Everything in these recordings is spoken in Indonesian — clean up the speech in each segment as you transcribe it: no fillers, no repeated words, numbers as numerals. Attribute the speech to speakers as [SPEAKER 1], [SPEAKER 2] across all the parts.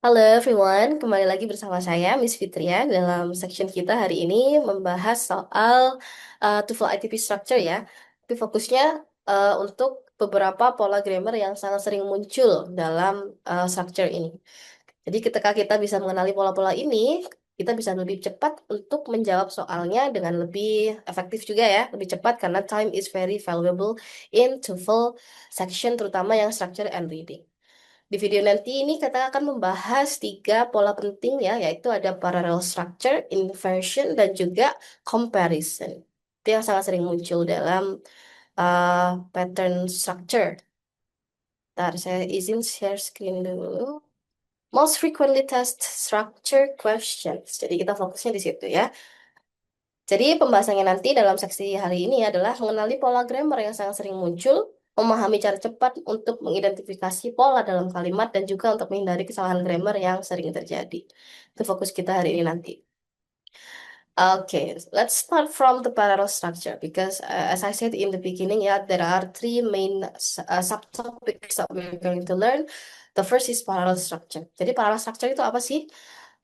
[SPEAKER 1] Halo everyone, kembali lagi bersama saya Miss Fitria dalam section kita hari ini membahas soal TOEFL ITP structure ya. Tapi fokusnya untuk beberapa pola grammar yang sangat sering muncul dalam structure ini. Jadi ketika kita bisa mengenali pola-pola ini, kita bisa lebih cepat untuk menjawab soalnya dengan lebih efektif juga ya, lebih cepat karena time is very valuable in TOEFL section terutama yang structure and reading. Di video nanti ini kita akan membahas tiga pola penting ya, yaitu ada parallel structure, inversion, dan juga comparison. Itu yang sangat sering muncul dalam pattern structure. Ntar saya izin share screen dulu. Most frequently test structure questions. Jadi kita fokusnya di situ ya. Jadi pembahasannya nanti dalam seksi hari ini adalah mengenali pola grammar yang sangat sering muncul, memahami cara cepat untuk mengidentifikasi pola dalam kalimat, dan juga untuk menghindari kesalahan grammar yang sering terjadi. Itu fokus kita hari ini nanti. Okay, let's start from the parallel structure because as I said in the beginning, yeah, there are three main subtopics that we're going to learn. The first is parallel structure. Jadi parallel structure itu apa sih?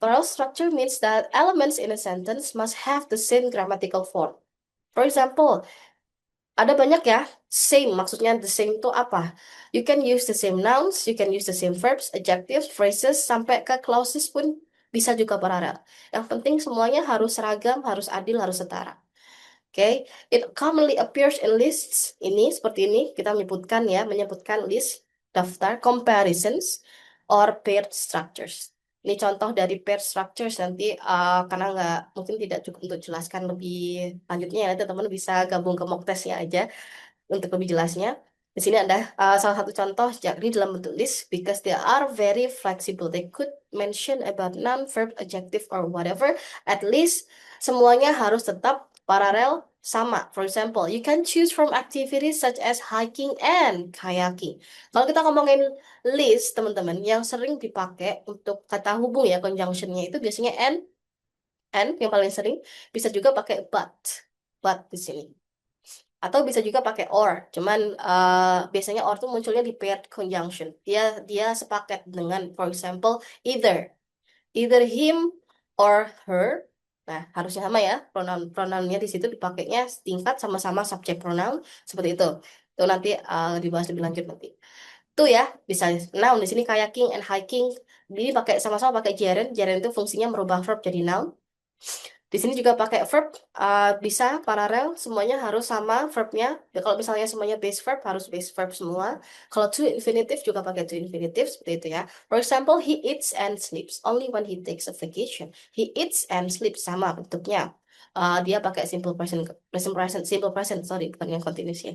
[SPEAKER 1] Parallel structure means that elements in a sentence must have the same grammatical form. For example, ada banyak ya, same, maksudnya the same itu apa? You can use the same nouns, you can use the same verbs, adjectives, phrases, sampai ke clauses pun bisa juga paralel. Yang penting semuanya harus seragam, harus adil, harus setara. Oke, it commonly appears in lists. Ini seperti ini kita menyebutkan ya, menyebutkan list, daftar, comparisons, or paired structures. Ini contoh dari paired structures nanti karena nggak mungkin tidak cukup untuk jelaskan lebih lanjutnya ya, nanti teman-teman bisa gabung ke mock test ya aja untuk lebih jelasnya. Di sini ada salah satu contoh jadi dalam bentuk list because they are very flexible. They could mention about noun, verb, adjective, or whatever. At least semuanya harus tetap paralel sama. For example, you can choose from activities such as hiking and kayaking. Kalau kita ngomongin list, teman-teman, yang sering dipakai untuk kata hubung ya, conjunctionnya itu biasanya and yang paling sering. Bisa juga pakai but di sini. Atau bisa juga pakai or, cuman biasanya or tuh munculnya di paired conjunction. Dia dia sepaket dengan, for example, either either him or her. Nah, harusnya sama ya, pronounnya di situ dipakainya tingkat sama-sama subject pronoun seperti itu. Itu nanti dibahas lebih lanjut nanti. Tuh ya, bisa noun di sini kayaking and hiking. Ini pakai sama-sama pakai gerund. Gerund itu fungsinya merubah verb jadi noun. Di sini juga pakai verb, bisa paralel, semuanya harus sama verbnya. Ya, kalau misalnya semuanya base verb, harus base verb semua. Kalau to infinitive juga pakai to infinitive, seperti itu ya. For example, he eats and sleeps only when he takes a vacation. He eats and sleeps, sama bentuknya. Dia pakai simple present, simple present, sorry, bukan yang continuous ya.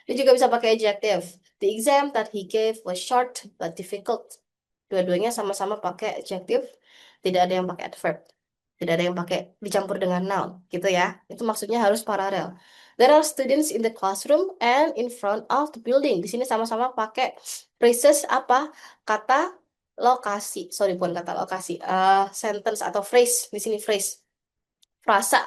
[SPEAKER 1] Dia juga bisa pakai adjective. The exam that he gave was short but difficult. Dua-duanya sama-sama pakai adjective, tidak ada yang pakai adverb. Tidak ada yang pakai dicampur dengan noun, gitu ya. Itu maksudnya harus paralel. There are students in the classroom and in front of the building. Di sini sama-sama pakai phrases apa? Kata lokasi. Sorry, bukan kata lokasi. Sentence atau phrase. Di sini phrase. Frasa.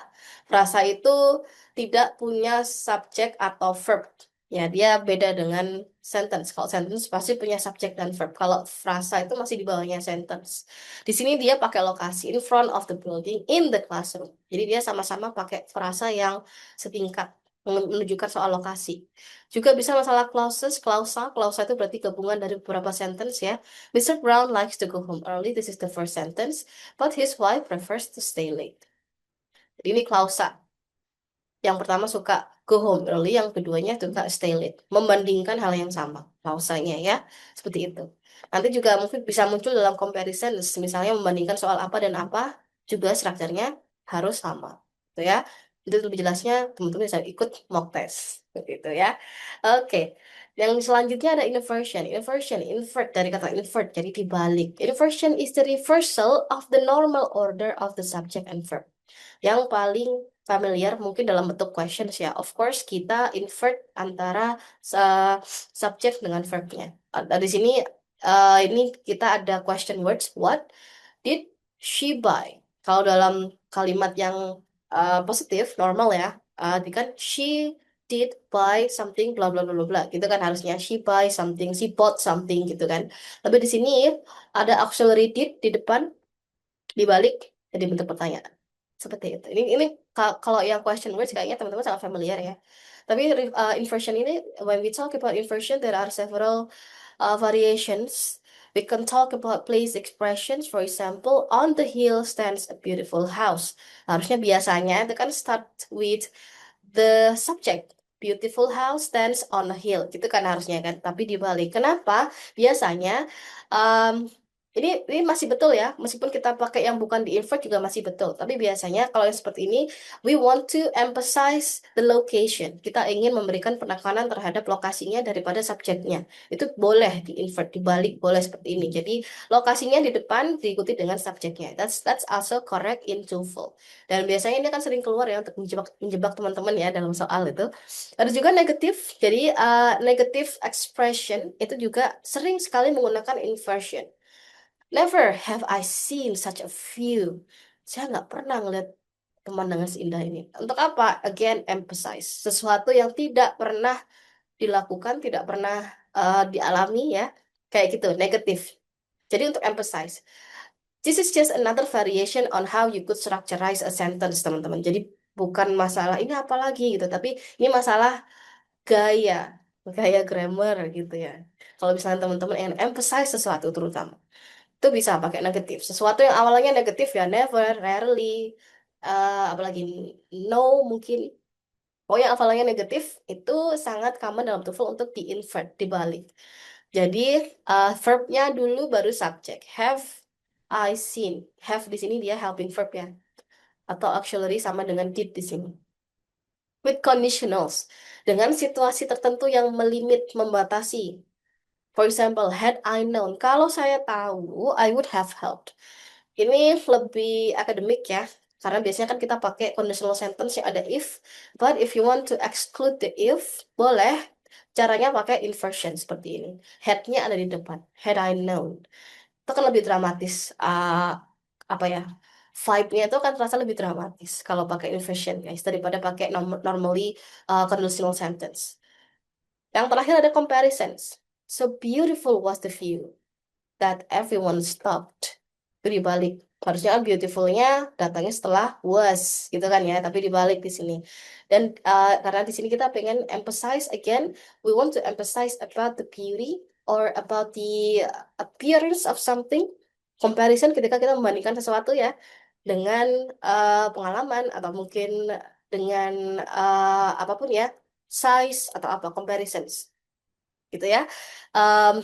[SPEAKER 1] Frasa itu tidak punya subjek atau verb. Ya, dia beda dengan sentence. Kalau sentence pasti punya subjek dan verb. Kalau frasa itu masih di bawahnya sentence. Di sini dia pakai lokasi, in front of the building, in the classroom. Jadi dia sama-sama pakai frasa yang setingkat, menunjukkan soal lokasi. Juga bisa masalah clauses, klausa. Klausa itu berarti gabungan dari beberapa sentence ya. Mr. Brown likes to go home early. This is the first sentence. But his wife prefers to stay late. Jadi ini klausa. Yang pertama suka go home early, yang keduanya suka stay late. Membandingkan hal yang sama, klausanya ya. Seperti itu. Nanti juga mungkin bisa muncul dalam comparison, misalnya membandingkan soal apa dan apa, juga strukturnya harus sama. Itu ya. Itu lebih jelasnya teman-teman bisa ikut mock test. Seperti itu ya. Oke. Yang selanjutnya ada inversion. Inversion, invert dari kata invert, jadi dibalik. Inversion is the reversal of the normal order of the subject and verb. Yang paling familiar mungkin dalam bentuk questions ya. Of course, kita invert antara subjek dengan verbnya. Di sini ini kita ada question words. What did she buy? Kalau dalam kalimat yang positif, normal ya, kan she did buy something bla bla bla bla bla gitu kan harusnya she buy something, she bought something gitu kan. Tapi di sini ada auxiliary did di depan dibalik jadi bentuk pertanyaan. Seperti itu. Ini kalau yang question words kayaknya teman-teman sangat familiar ya. Tapi inversion ini, when we talk about inversion, there are several variations. We can talk about place expressions. For example, on the hill stands a beautiful house. Harusnya biasanya itu kan start with the subject. Beautiful house stands on a hill. Gitu kan harusnya kan. Tapi dibalik. Kenapa? Biasanya um, ini masih betul ya. Meskipun kita pakai yang bukan di invert juga masih betul. Tapi biasanya kalau yang seperti ini, we want to emphasize the location. Kita ingin memberikan penekanan terhadap lokasinya daripada subjeknya. Itu boleh di invert, dibalik boleh seperti ini. Jadi lokasinya di depan diikuti dengan subjeknya. That's also correct in TOEFL. Dan biasanya ini kan sering keluar ya untuk menjebak menjebak teman-teman ya dalam soal itu. Ada juga negatif. Jadi negative expression itu juga sering sekali menggunakan inversion. Never have I seen such a view. Saya nggak pernah ngeliat pemandangan seindah ini. Untuk apa? Again, emphasize. Sesuatu yang tidak pernah dilakukan, tidak pernah dialami ya. Kayak gitu, negatif. Jadi untuk emphasize. This is just another variation on how you could structureize a sentence, teman-teman. Jadi bukan masalah ini apa lagi gitu, tapi ini masalah gaya, gaya grammar gitu ya. Kalau misalnya teman-teman ingin emphasize sesuatu terutama, itu bisa pakai negatif. Sesuatu yang awalnya negatif ya never, rarely, apalagi no mungkin. Oh yang awalnya negatif itu sangat common dalam TOEFL untuk di-invert, dibalik. Jadi verbnya dulu baru subjek. Have I seen? Have di sini dia helping verb ya. Atau auxiliary sama dengan did di sini. With conditionals. Dengan situasi tertentu yang melimit, membatasi. For example, had I known. Kalau saya tahu, I would have helped. Ini lebih akademik ya. Karena biasanya kan kita pakai conditional sentence yang ada if. But if you want to exclude the if, boleh. Caranya pakai inversion seperti ini. Had-nya ada di depan. Had I known. Itu kan lebih dramatis. Apa ya? Vibe-nya itu kan terasa lebih dramatis kalau pakai inversion guys daripada pakai normally conditional sentence. Yang terakhir ada comparisons. So beautiful was the view that everyone stopped. Itu dibalik. Harusnya kan beautiful-nya datangnya setelah was gitu kan ya, tapi dibalik di sini. Dan karena di sini kita pengen emphasize again, we want to emphasize about the beauty or about the appearance of something. Comparison ketika kita membandingkan sesuatu ya dengan pengalaman atau mungkin dengan apapun ya, size atau apa comparisons gitu ya.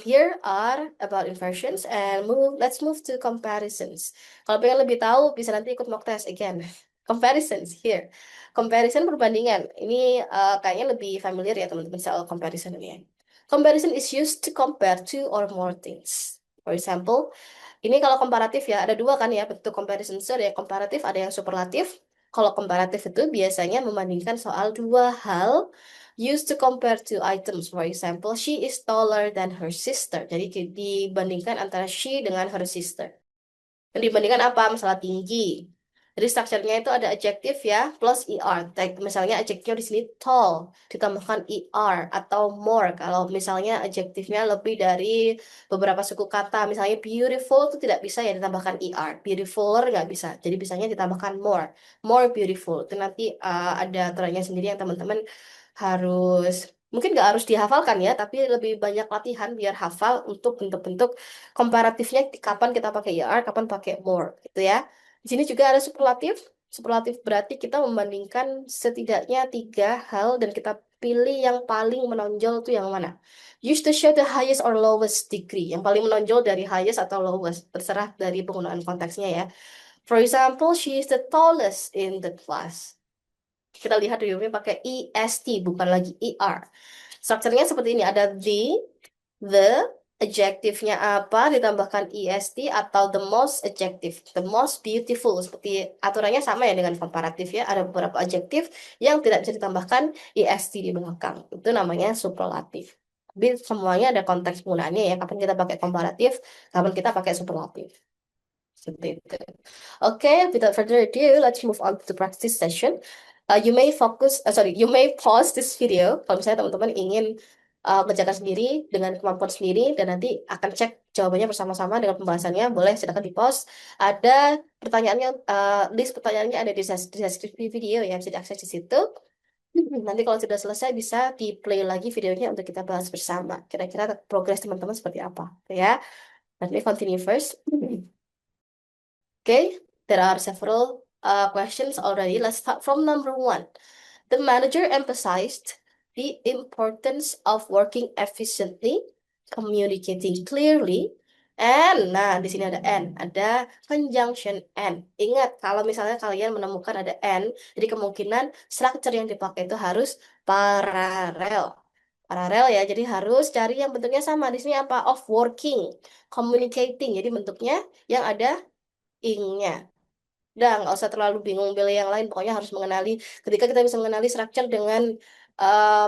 [SPEAKER 1] Here are about inversions and let's move to comparisons. Kalau pengen lebih tahu bisa nanti ikut mock test again. Comparisons here. Comparison perbandingan. Ini kayaknya lebih familiar ya teman-teman soal comparison ini ya. Comparison is used to compare two or more things. For example, ini kalau komparatif ya, ada dua kan ya bentuk comparison. So, ada yang komparatif, ada yang superlatif. Kalau komparatif itu biasanya membandingkan soal dua hal used to compare two items. For example, she is taller than her sister. Jadi dibandingkan antara she dengan her sister. Dan dibandingkan apa? Masalah tinggi. Jadi strukturnya itu ada adjektif ya, plus er. Misalnya adjektifnya di sini tall, ditambahkan er atau more. Kalau misalnya adjektifnya lebih dari beberapa suku kata, misalnya beautiful itu tidak bisa ya ditambahkan er. Beautifuler nggak bisa. Jadi bisanya ditambahkan more. More beautiful. Itu nanti ada aturannya sendiri yang teman-teman harus mungkin nggak harus dihafalkan ya, tapi lebih banyak latihan biar hafal untuk bentuk-bentuk komparatifnya kapan kita pakai er, kapan pakai more gitu ya. Di sini juga ada superlatif. Superlatif berarti kita membandingkan setidaknya tiga hal dan kita pilih yang paling menonjol itu yang mana. Use to show the highest or lowest degree. Yang paling menonjol dari highest atau lowest, terserah dari penggunaan konteksnya ya. For example, she is the tallest in the class. Kita lihat reviewnya pakai est bukan lagi er. Strukturnya seperti ini, ada the, adjektifnya apa ditambahkan est atau the most adjective, the most beautiful. Seperti aturannya sama ya dengan komparatif ya. Ada beberapa adjektif yang tidak bisa ditambahkan est di belakang. Itu namanya superlatif. Tapi semuanya ada konteks penggunaannya ya. Kapan kita pakai komparatif, kapan kita pakai superlatif. Seperti itu. Okay, without further ado, let's move on to the practice session. you may pause this video kalau misalnya teman-teman ingin kerjakan sendiri dengan kemampuan sendiri dan nanti akan cek jawabannya bersama-sama dengan pembahasannya. Boleh silakan di pause. Ada pertanyaannya, list pertanyaannya ada di deskripsi video ya, bisa diakses di situ. Nanti kalau sudah selesai bisa di play lagi videonya untuk kita bahas bersama. Kira-kira progres teman-teman seperti apa, ya? Let me continue first. Okay, there are several questions already. Let's start from number one. The manager emphasized the importance of working efficiently, communicating clearly, and nah di sini ada conjunction and. Ingat kalau misalnya kalian menemukan ada and, jadi kemungkinan structure yang dipakai itu harus paralel. Paralel ya, jadi harus cari yang bentuknya sama. Di sini apa? Of working, communicating. Jadi bentuknya yang ada ing-nya. Udah, nggak usah terlalu bingung pilih yang lain. Pokoknya harus mengenali. Ketika kita bisa mengenali structure dengan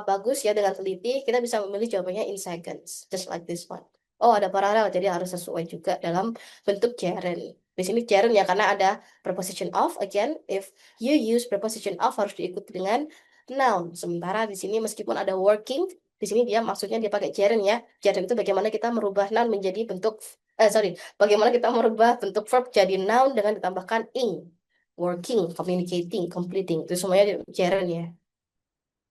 [SPEAKER 1] bagus ya, dengan teliti, kita bisa memilih jawabannya in seconds. Just like this one. Oh, ada paralel, jadi harus sesuai juga dalam bentuk gerund. Di sini gerund ya, karena ada preposition of. Again, if you use preposition of harus diikuti dengan noun. Sementara di sini meskipun ada working, di sini dia maksudnya dia pakai gerund ya. Gerund itu bagaimana kita merubah noun menjadi bentuk, bagaimana kita merubah bentuk verb jadi noun dengan ditambahkan ing. Working, communicating, completing. Itu semuanya gerund ya.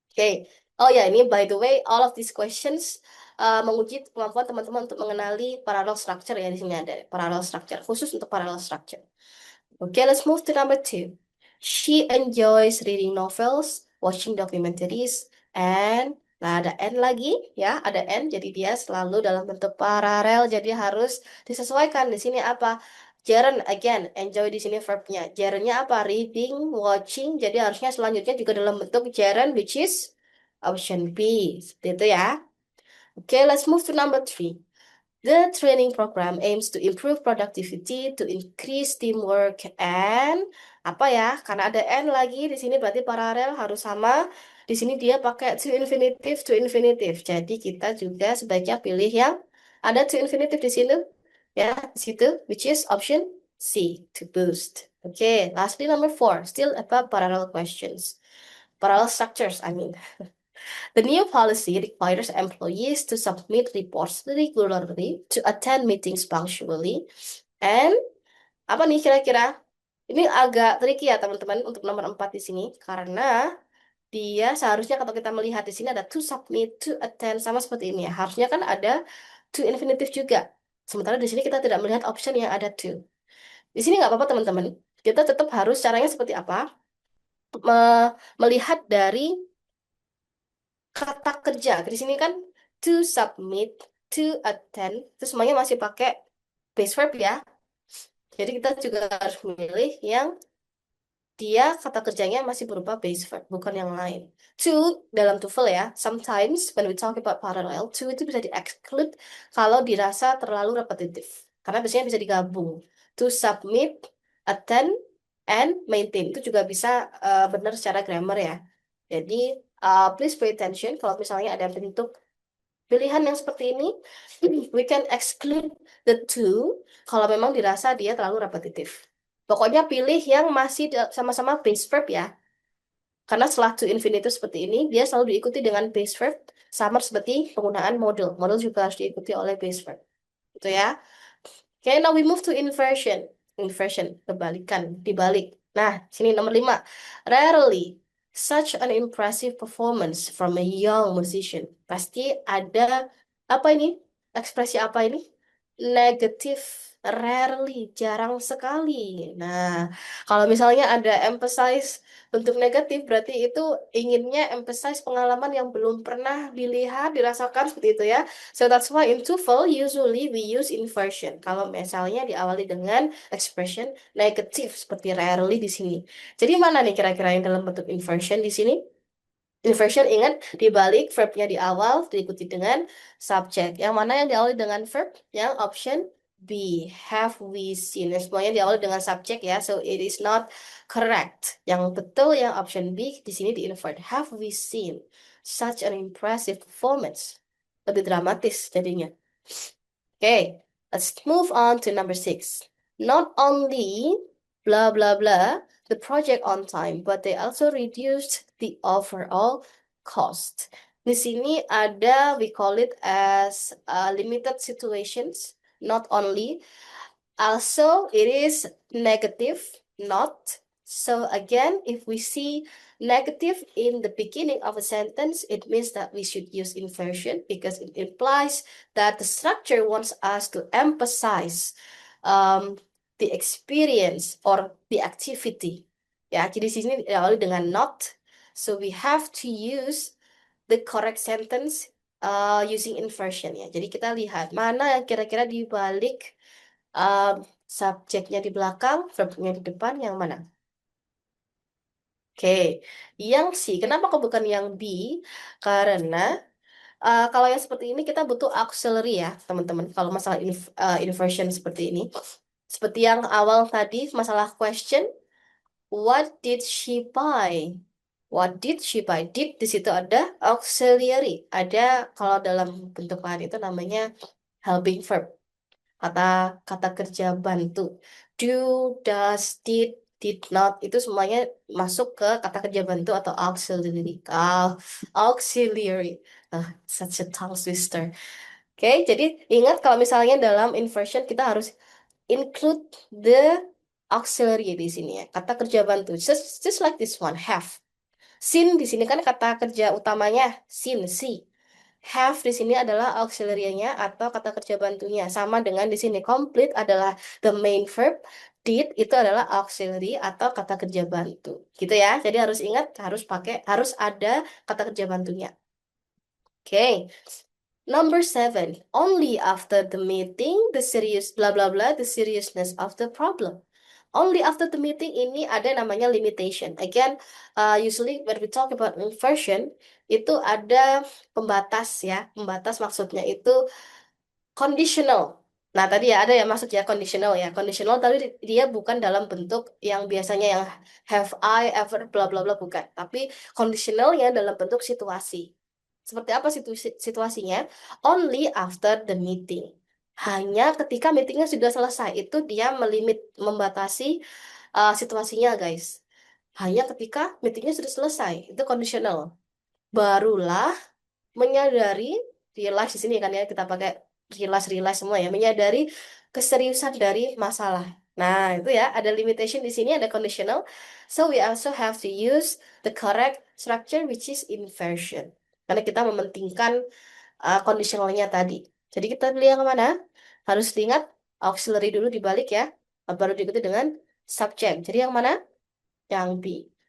[SPEAKER 1] Oke. Oh ya, ini by the way, all of these questions menguji kemampuan teman-teman untuk mengenali parallel structure ya. Di sini ada parallel structure, khusus untuk parallel structure. Okay, let's move to number two. She enjoys reading novels, watching documentaries, and nah ada N lagi ya, ada N. Jadi dia selalu dalam bentuk paralel. Jadi harus disesuaikan. Di sini apa? Gerund again, enjoy di sini verbnya. Gerundnya apa? Reading, watching. Jadi harusnya selanjutnya juga dalam bentuk gerund, which is option B. Seperti itu ya. Okay, let's move to number three. The training program aims to improve productivity, to increase teamwork, and apa ya? Karena ada and lagi di sini berarti paralel harus sama. Di sini dia pakai to infinitive, to infinitive. Jadi kita juga sebaiknya pilih yang ada to infinitive di sini, ya, di situ, which is option C, to boost. Okay, lastly number four, still about parallel questions, parallel structures, I mean. The new policy requires employees to submit reports regularly, to attend meetings punctually, and apa nih kira-kira? Ini agak tricky ya teman-teman untuk nomor 4 di sini karena dia seharusnya kalau kita melihat di sini ada to submit, to attend sama seperti ini ya. Harusnya kan ada to infinitive juga. Sementara di sini kita tidak melihat option yang ada to. Di sini nggak apa-apa teman-teman. Kita tetap harus caranya seperti apa? Melihat dari kata kerja. Di sini kan to submit, to attend, itu semuanya masih pakai base verb ya. Jadi kita juga harus memilih yang dia kata kerjanya masih berupa base verb, bukan yang lain. To dalam TOEFL ya, sometimes when we talk about parallel, to itu bisa di-exclude kalau dirasa terlalu repetitif. Karena biasanya bisa digabung. To submit, attend, and maintain. Itu juga bisa benar secara grammar ya. Jadi, please pay attention kalau misalnya ada bentuk pilihan yang seperti ini, we can exclude the two kalau memang dirasa dia terlalu repetitif. Pokoknya pilih yang masih sama-sama base verb ya. Karena setelah to infinitive seperti ini, dia selalu diikuti dengan base verb, sama seperti penggunaan modal. Modal juga harus diikuti oleh base verb. Itu ya. Okay, now we move to inversion. Inversion, kebalikan, dibalik. Nah, sini nomor 5. Rarely, such an impressive performance from a young musician. Pasti ada, apa ini? Ekspresi apa ini? Negatif, rarely, jarang sekali. Nah, kalau misalnya ada emphasize bentuk negatif, berarti itu inginnya emphasize pengalaman yang belum pernah dilihat, dirasakan, seperti itu ya. So that's why in TOEFL usually we use inversion. Kalau misalnya diawali dengan expression negatif seperti rarely di sini. Jadi mana nih kira-kira yang dalam bentuk inversion di sini? Inversion ingat dibalik verbnya di awal diikuti dengan subject. Yang mana yang diawali dengan verb? Yang option B. Have we seen? Semuanya diawali dengan subject ya. So it is not correct. Yang betul yang option B di sini di invert. Have we seen such an impressive performance? Lebih dramatis jadinya. Okay, let's move on to number 6. Not only blah blah blah the project on time, but they also reduced the overall cost. Di sini ada we call it as limited situations, not only. Also, it is negative, not. So again, if we see negative in the beginning of a sentence, it means that we should use inversion because it implies that the structure wants us to emphasize um, the experience or the activity. Ya, jadi di sini diawali dengan not. So we have to use the correct sentence using inversion ya. Jadi kita lihat mana yang kira-kira di balik subjeknya di belakang, verbnya di depan, yang mana? Oke, yang C. Kenapa kok bukan yang B? Karena kalau yang seperti ini kita butuh auxiliary ya, teman-teman. Kalau masalah inversion seperti ini. Seperti yang awal tadi, masalah question, what did she buy? What did she buy? Did di situ ada auxiliary. Ada kalau dalam bentuk lain itu namanya helping verb. kata kata kerja bantu. Do, does, did not itu semuanya masuk ke kata kerja bantu atau auxiliary. Auxiliary. Such a tongue twister. Oke, jadi ingat kalau misalnya dalam inversion kita harus include the auxiliary di sini ya. Kata kerja bantu. Just like this one, have. Sin di sini kan kata kerja utamanya sin, si. Have di sini adalah auxiliary-nya atau kata kerja bantunya. Sama dengan di sini complete adalah the main verb. Did itu adalah auxiliary atau kata kerja bantu. Gitu ya. Jadi harus ingat harus ada kata kerja bantunya. Oke. Number 7. Only after the meeting the serious blah blah blah the seriousness of the problem. Only after the meeting ini ada namanya limitation. Again, usually when we talk about inversion, itu ada pembatas ya. Pembatas maksudnya itu conditional. Nah, tadi ya ada yang maksud ya conditional ya. Conditional tapi dia bukan dalam bentuk yang biasanya yang have I ever bla bla bla bukan. Tapi conditional ya dalam bentuk situasi. Seperti apa situasinya? Only after the meeting. Hanya ketika meetingnya sudah selesai itu dia membatasi situasinya guys. Hanya ketika meetingnya sudah selesai itu conditional. Barulah menyadari realize di sini kan ya kita pakai realize semua ya menyadari keseriusan dari masalah. Nah, itu ya ada limitation di sini ada conditional. So we also have to use the correct structure which is inversion. Karena kita mementingkan conditionalnya tadi. Jadi kita pilih yang mana? Harus diingat auxiliary dulu dibalik ya. Baru diikuti dengan subject. Jadi yang mana? Yang B.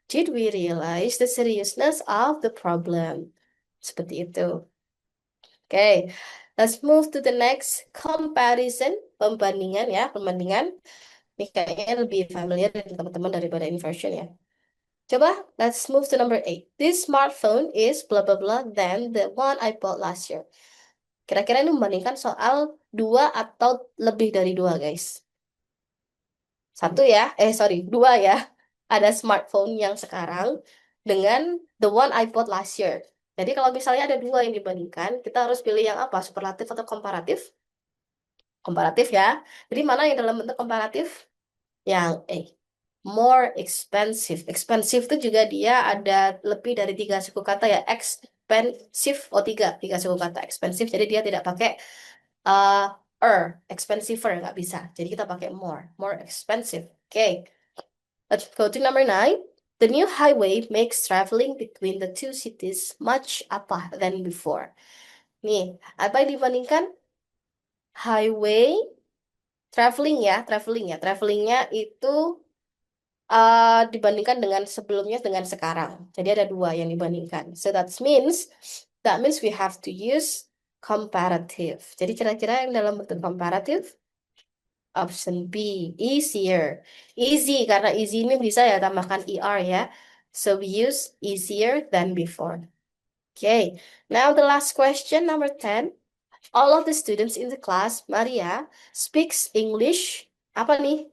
[SPEAKER 1] Did we realize the seriousness of the problem? Seperti itu. Oke, let's move to the next comparison, pembandingan ya, pembandingan. Ini kayaknya lebih familiar dengan teman-teman daripada inversion ya. Coba, let's move to number 8. This smartphone is blah blah blah than the one I bought last year. Kira-kira ini membandingkan soal dua atau lebih dari dua, guys. Satu ya, sorry, dua ya. Ada smartphone yang sekarang dengan the one I bought last year. Jadi kalau misalnya ada dua yang dibandingkan, kita harus pilih yang apa? Superlatif atau komparatif? Komparatif ya. Jadi mana yang dalam bentuk komparatif? Yang more expensive. Expensive itu juga dia ada lebih dari tiga suku kata ya. Expensive, tiga suku kata expensive. Jadi dia tidak pakai expensiver, nggak bisa. Jadi kita pakai more expensive. Oke. Let's go to number 9. The new highway makes traveling between the two cities much apa than before. Nih, apa yang dibandingkan? Highway, travelingnya itu dibandingkan dengan sebelumnya dengan sekarang. Jadi ada dua yang dibandingkan. So that means we have to use comparative. Jadi kira-kira yang dalam bentuk comparative option B, easier. Easy, karena easy ini bisa ya tambahkan ER ya. So we use easier than before. Okay, now the last question, number 10. All of the students in the class, Maria, speaks English. Apa nih?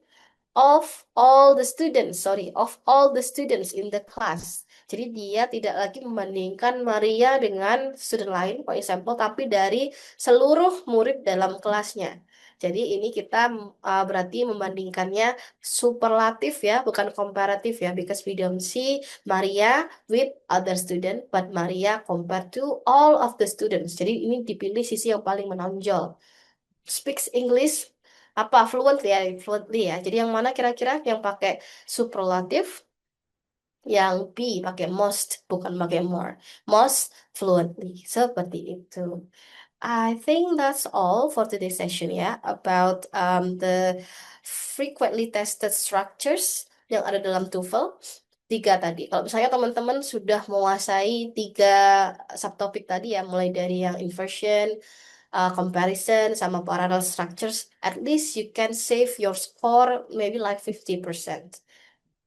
[SPEAKER 1] Of all the students in the class. Jadi dia tidak lagi membandingkan Maria dengan student lain, for example, tapi dari seluruh murid dalam kelasnya. Jadi ini kita berarti membandingkannya superlatif ya, bukan komparatif ya, because we don't see Maria with other student, but Maria compared to all of the students. Jadi ini dipilih sisi yang paling menonjol. Speaks English apa fluently ya. Jadi yang mana kira-kira yang pakai superlatif? Yang B pakai most, bukan pakai more. Most fluently. Seperti itu. I think that's all for today's session ya about the frequently tested structures yang ada dalam TOEFL. Tiga tadi. Kalau misalnya teman-teman sudah menguasai tiga subtopik tadi ya, mulai dari yang inversion, comparison, sama parallel structures, at least you can save your score maybe like 50%.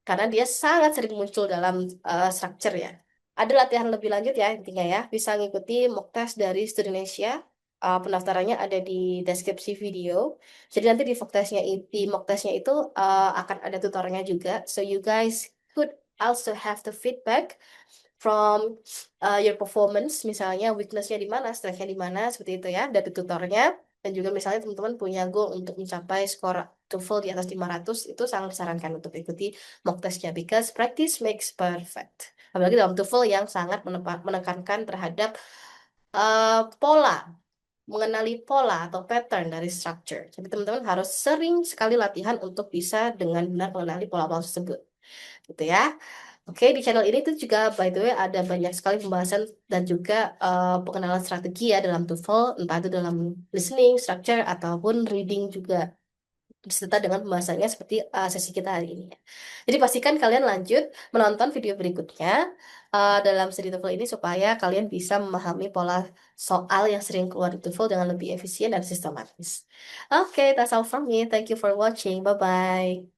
[SPEAKER 1] Karena dia sangat sering muncul dalam structure ya. Ada latihan lebih lanjut ya intinya ya. Bisa ngikuti mock test dari Studentnesia. Pendaftarannya ada di deskripsi video. Jadi nanti di mock testnya itu akan ada tutornya juga. So you guys could also have the feedback from your performance, misalnya weakness-nya di mana, strength-nya di mana, seperti itu ya, dari tutornya. Dan juga misalnya teman-teman punya goal untuk mencapai skor TOEFL di atas 500, itu sangat disarankan untuk ikuti mock testnya, because practice makes perfect. Apalagi dalam TOEFL yang sangat menekankan terhadap pola, mengenali pola atau pattern dari structure. Jadi teman-teman harus sering sekali latihan untuk bisa dengan benar mengenali pola-pola tersebut. Gitu ya. Oke, di channel ini tuh juga by the way ada banyak sekali pembahasan dan juga pengenalan strategi ya dalam TOEFL, entah itu dalam listening, structure, ataupun reading juga, beserta dengan pembahasannya seperti sesi kita hari ini ya. Jadi pastikan kalian lanjut menonton video berikutnya dalam seri TOEFL ini supaya kalian bisa memahami pola soal yang sering keluar di TOEFL dengan lebih efisien dan sistematis. Oke, that's all from me. Thank you for watching. Bye-bye.